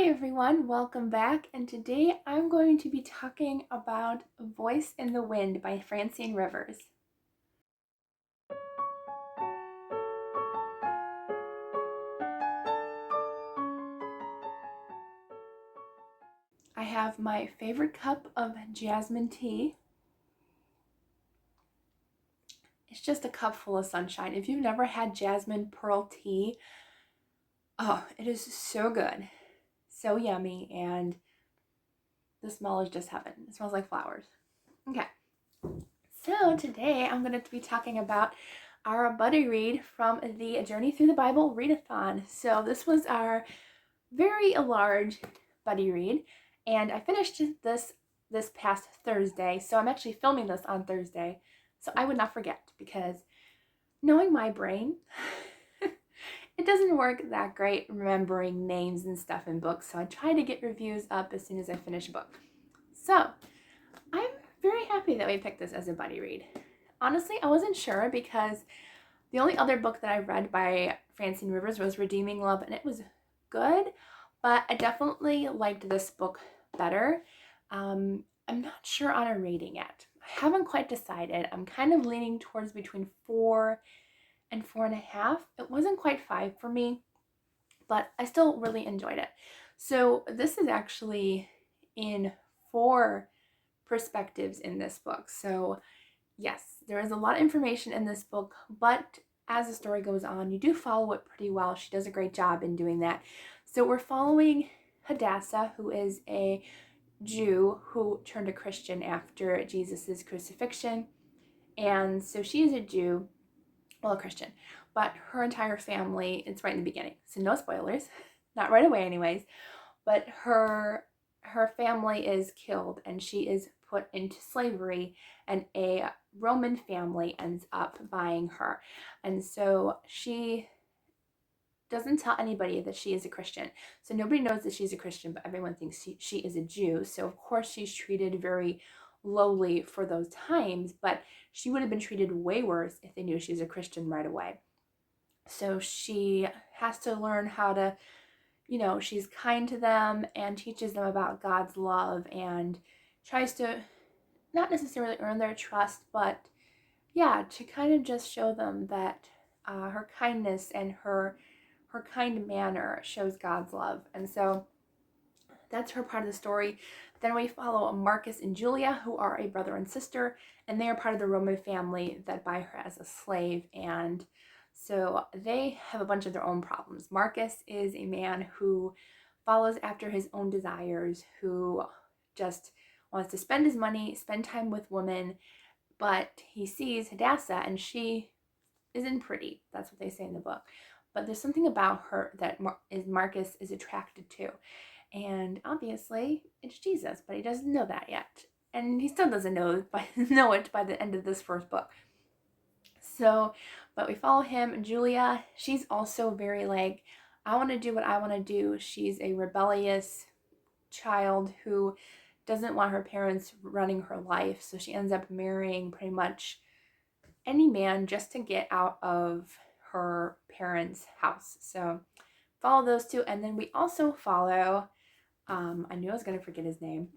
everyone, welcome back, and today I'm going to be talking about Voice in the Wind by Francine Rivers. I have my favorite cup of jasmine tea. It's just a cup full of sunshine. If you've never had jasmine pearl tea, oh, it is so good, so yummy, and the smell is just heaven. It smells like flowers. Okay, so today I'm going to be talking about our buddy read from the Journey Through the Bible readathon. So this was our very large buddy read, and I finished this past Thursday. So I'm actually filming this on Thursday, so I would not forget, because knowing my brain, it doesn't work that great remembering names and stuff in books. So I try to get reviews up as soon as I finish a book. So I'm very happy that we picked this as a buddy read. Honestly, I wasn't sure, because the only other book that I read by Francine Rivers was Redeeming Love, and it was good, but I definitely liked this book better. I'm not sure on a rating yet. I haven't quite decided. I'm kind of leaning towards between 4 and 4.5. It wasn't quite 5 for me, but I still really enjoyed it. So this is actually in 4 perspectives in this book. So yes, there is a lot of information in this book, but as the story goes on, you do follow it pretty well. She does a great job in doing that. So we're following Hadassah, who is a Jew who turned a Christian after Jesus's crucifixion. And so she is a Jew, well, a Christian, but her entire family, it's right in the beginning, so no spoilers, not right away anyways, but her family is killed and she is put into slavery, and a Roman family ends up buying her. And so she doesn't tell anybody that she is a Christian. So nobody knows that she's a Christian, but everyone thinks she is a Jew. So of course she's treated very lowly for those times, but she would have been treated way worse if they knew she was a Christian right away. So she has to learn how to, she's kind to them and teaches them about God's love, and tries to not necessarily earn their trust, but yeah, to kind of just show them that her kindness and her kind manner shows God's love. And so that's her part of the story. Then we follow Marcus and Julia, who are a brother and sister, and they are part of the Roman family that buy her as a slave. And so they have a bunch of their own problems. Marcus is a man who follows after his own desires, who just wants to spend his money, spend time with women, but he sees Hadassah and she isn't pretty. That's what they say in the book. But there's something about her that Marcus is attracted to. And obviously, it's Jesus, but he doesn't know that yet. And he still doesn't know it by the end of this first book. So, but we follow him. Julia, she's also very like, I want to do what I want to do. She's a rebellious child who doesn't want her parents running her life. So she ends up marrying pretty much any man just to get out of her parents' house. So follow those two. And then we also follow, I knew I was going to forget his name.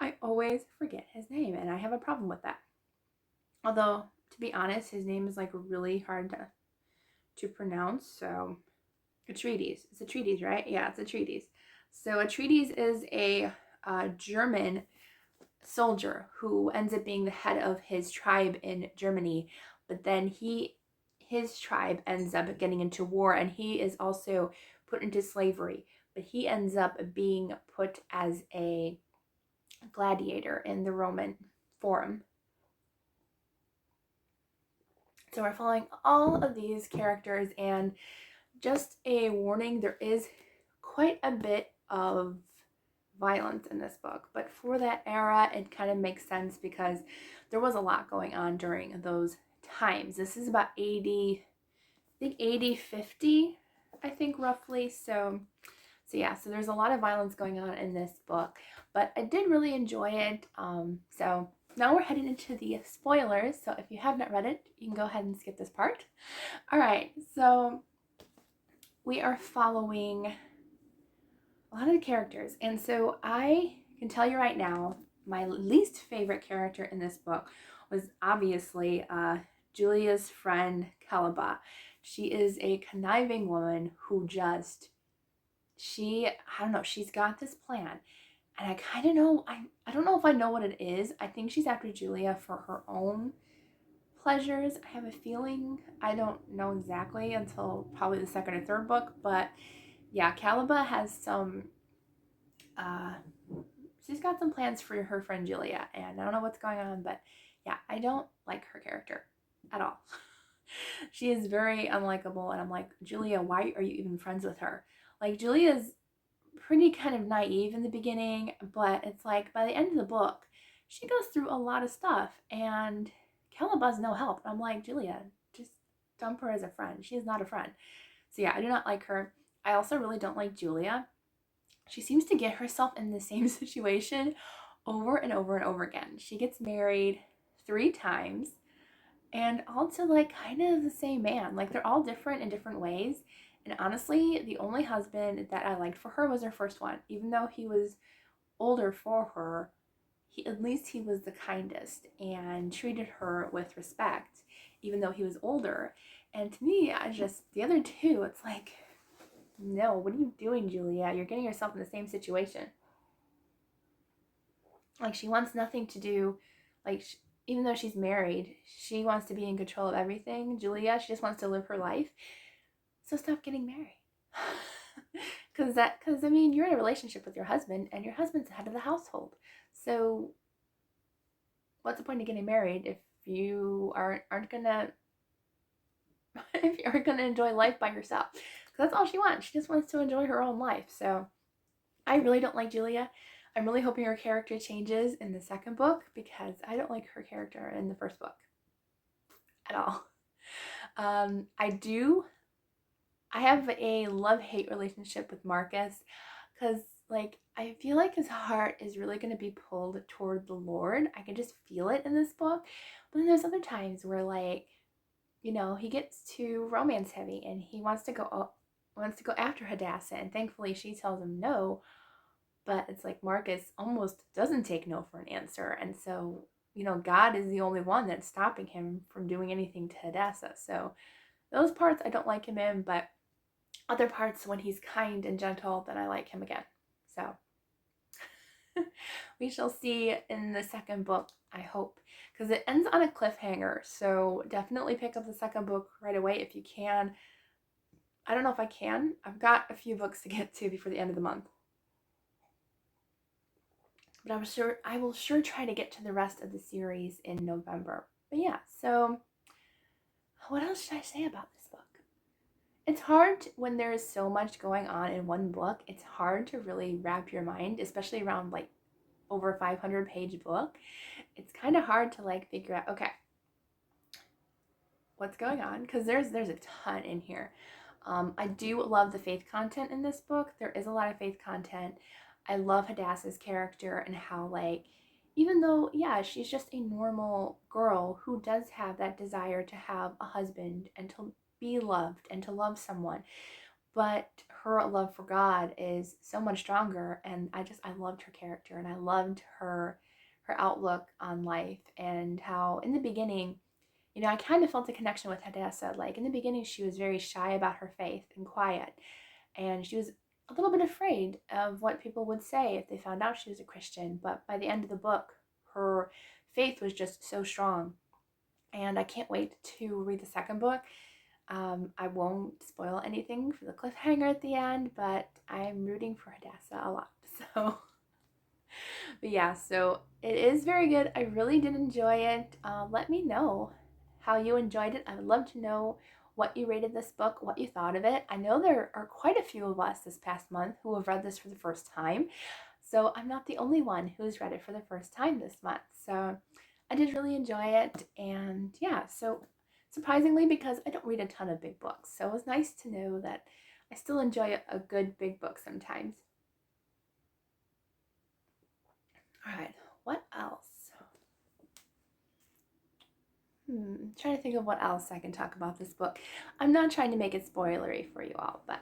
I always forget his name, and I have a problem with that. Although, to be honest, his name is like really hard to pronounce. So Atreides. It's Atreides, right? Yeah, it's Atreides. So Atreides is a German soldier who ends up being the head of his tribe in Germany, but then his tribe ends up getting into war, and he is also put into slavery, but he ends up being put as a gladiator in the Roman Forum. So we're following all of these characters, and just a warning, there is quite a bit of violence in this book, but for that era it kind of makes sense because there was a lot going on during those times. This is about 80, I think 80, 50, I think roughly. So yeah, so there's a lot of violence going on in this book, but I did really enjoy it. So now we're heading into the spoilers. So if you have not read it, you can go ahead and skip this part. All right, so we are following a lot of the characters. And so I can tell you right now, my least favorite character in this book was obviously Julia's friend Calaba. She is a conniving woman who just, I don't know, she's got this plan. And I kind of know, I don't know if I know what it is. I think she's after Julia for her own pleasures. I have a feeling, I don't know exactly until probably the second or third book, but yeah, Calaba has some, uh, she's got some plans for her friend Julia, and I don't know what's going on, but yeah, I don't like her character at all. She is very unlikable, and I'm like, Julia, why are you even friends with her? Like, Julia's pretty kind of naive in the beginning, but it's like by the end of the book, she goes through a lot of stuff, and Calaba's no help. I'm like, Julia, just dump her as a friend. She is not a friend. So yeah, I do not like her. I also really don't like Julia. She seems to get herself in the same situation over and over and over again. She gets married 3 times, and all to like kind of the same man. Like, they're all different in different ways. And honestly, the only husband that I liked for her was her first one. Even though he was older for her, at least he was the kindest and treated her with respect, even though he was older. And to me, the other two, it's like, no, what are you doing, Julia? You're getting yourself in the same situation. Like, she wants nothing to do, like, even though she's married, she wants to be in control of everything. Julia, she just wants to live her life. So stop getting married. Because I mean, you're in a relationship with your husband, and your husband's the head of the household. So what's the point of getting married if you aren't gonna if you aren't gonna enjoy life by yourself? Because that's all she wants. She just wants to enjoy her own life. So I really don't like Julia. I'm really hoping her character changes in the second book, because I don't like her character in the first book at all. I have a love-hate relationship with Marcus, because like, I feel like his heart is really going to be pulled toward the Lord. I can just feel it in this book. But then there's other times where, like, he gets too romance heavy, and he wants to go after Hadassah, and thankfully she tells him no. But it's like Marcus almost doesn't take no for an answer, and so God is the only one that's stopping him from doing anything to Hadassah. So those parts I don't like him in, but other parts, when he's kind and gentle, then I like him again. So we shall see in the second book, I hope, because it ends on a cliffhanger. So definitely pick up the second book right away if you can. I don't know if I can. I've got a few books to get to before the end of the month, but I will sure try to get to the rest of the series in November. But yeah, so what else should I say about this book? It's hard when there's so much going on in one book. It's hard to really wrap your mind, especially around like over 500-page book. It's kind of hard to like figure out, okay, what's going on, because there's a ton in here. I do love the faith content in this book. There is a lot of faith content. I love Hadassah's character, and how, like, even though, yeah, she's just a normal girl who does have that desire to have a husband and to be loved and to love someone, but her love for God is so much stronger. And I loved her character, and I loved her outlook on life, and how in the beginning, I kind of felt a connection with Hadassah. Like, in the beginning, she was very shy about her faith and quiet, and she was a little bit afraid of what people would say if they found out she was a Christian. But by the end of the book, her faith was just so strong, and I can't wait to read the second book. I won't spoil anything for the cliffhanger at the end, but I'm rooting for Hadassah a lot. So, but yeah, so it is very good. I really did enjoy it. Let me know how you enjoyed it. I would love to know what you rated this book, what you thought of it. I know there are quite a few of us this past month who have read this for the first time, so I'm not the only one who's read it for the first time this month. So I did really enjoy it, and yeah, so surprisingly, because I don't read a ton of big books, so it was nice to know that I still enjoy a good big book sometimes. All right, what else? Trying to think of what else I can talk about this book. I'm not trying to make it spoilery for you all, but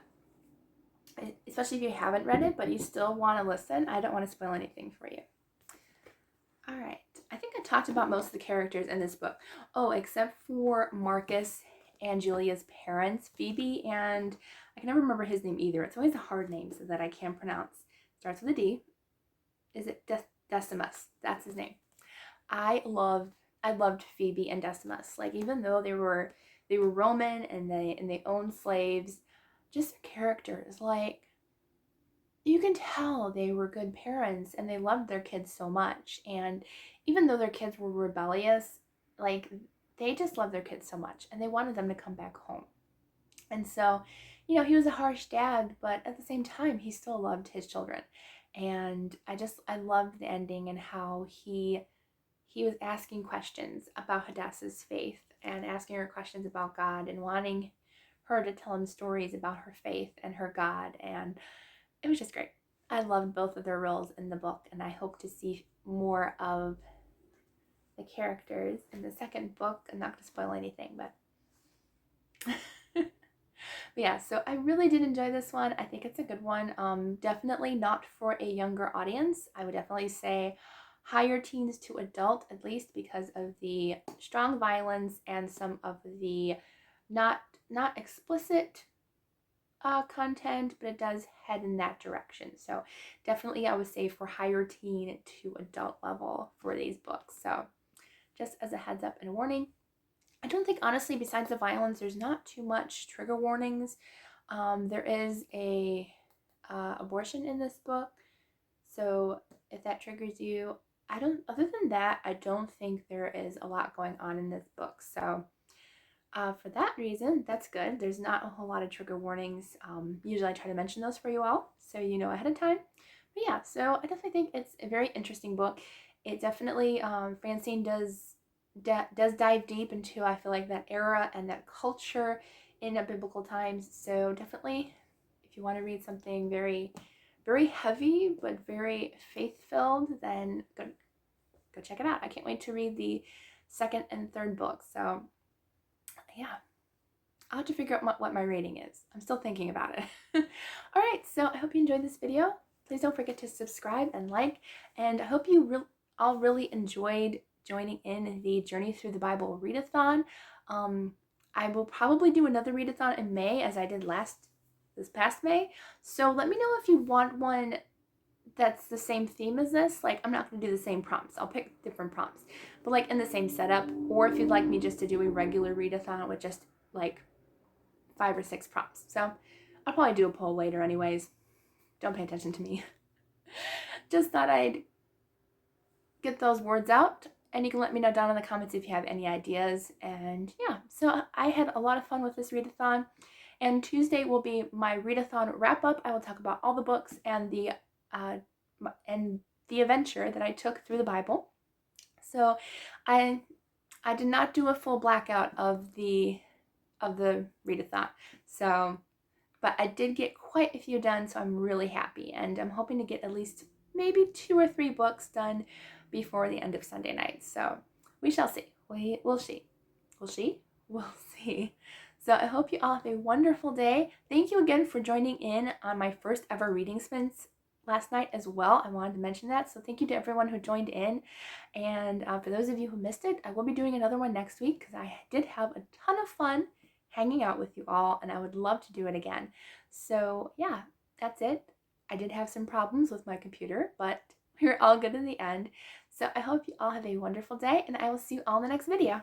especially if you haven't read it, but you still want to listen. I don't want to spoil anything for you. All right. I think I talked about most of the characters in this book. Oh, except for Marcus and Julia's parents, Phoebe, and I can never remember his name either. It's always a hard name so that I can't pronounce. Starts with a D. Is it Decimus? That's his name. I loved Phoebe and Decimus. Like, even though they were Roman and they owned slaves, just their characters, like, you can tell they were good parents and they loved their kids so much. And even though their kids were rebellious, like, they just loved their kids so much and they wanted them to come back home. And so, he was a harsh dad, but at the same time, he still loved his children. And I loved the ending and how he was asking questions about Hadassah's faith and asking her questions about God and wanting her to tell him stories about her faith and her God. And it was just great. I loved both of their roles in the book, and I hope to see more of the characters in the second book. I'm not going to spoil anything, but but yeah, so I really did enjoy this one. I think it's a good one. Definitely not for a younger audience. I would definitely say higher teens to adult, at least because of the strong violence and some of the not explicit content, but it does head in that direction. So definitely I would say for higher teen to adult level for these books. So just as a heads up and a warning. I don't think, honestly, besides the violence, there's not too much trigger warnings. There is a abortion in this book, so if that triggers you, other than that, I don't think there is a lot going on in this book. So for that reason, that's good. There's not a whole lot of trigger warnings. Usually I try to mention those for you all, so you know ahead of time. But yeah, so I definitely think it's a very interesting book. It definitely, Francine does dive deep into, I feel like, that era and that culture in biblical times. So definitely, if you want to read something very, very heavy but very faith-filled, then go check it out. I can't wait to read the second and third book. So yeah, I'll have to figure out what my rating is. I'm still thinking about it. All right, so I hope you enjoyed this video. Please don't forget to subscribe and like, and I hope you all really enjoyed joining in the Journey Through the Bible readathon. I will probably do another readathon in May, as I did this past May. So let me know if you want one that's the same theme as this. Like, I'm not going to do the same prompts. I'll pick different prompts, but like in the same setup. Or if you'd like me just to do a regular readathon with just like 5 or 6 prompts. So I'll probably do a poll later anyways. Don't pay attention to me. Just thought I'd get those words out, and you can let me know down in the comments if you have any ideas. And yeah, so I had a lot of fun with this readathon, and Tuesday will be my readathon wrap up. I will talk about all the books and the adventure that I took through the Bible. So I did not do a full blackout of the readathon. So, but I did get quite a few done, so I'm really happy, and I'm hoping to get at least maybe 2 or 3 books done before the end of Sunday night. So we shall see. We'll see. We'll see. So I hope you all have a wonderful day. Thank you again for joining in on my first ever reading spins last night as well. I wanted to mention that. So thank you to everyone who joined in. And for those of you who missed it, I will be doing another one next week because I did have a ton of fun hanging out with you all, and I would love to do it again. So yeah, that's it. I did have some problems with my computer, but we were all good in the end. So I hope you all have a wonderful day, and I will see you all in the next video.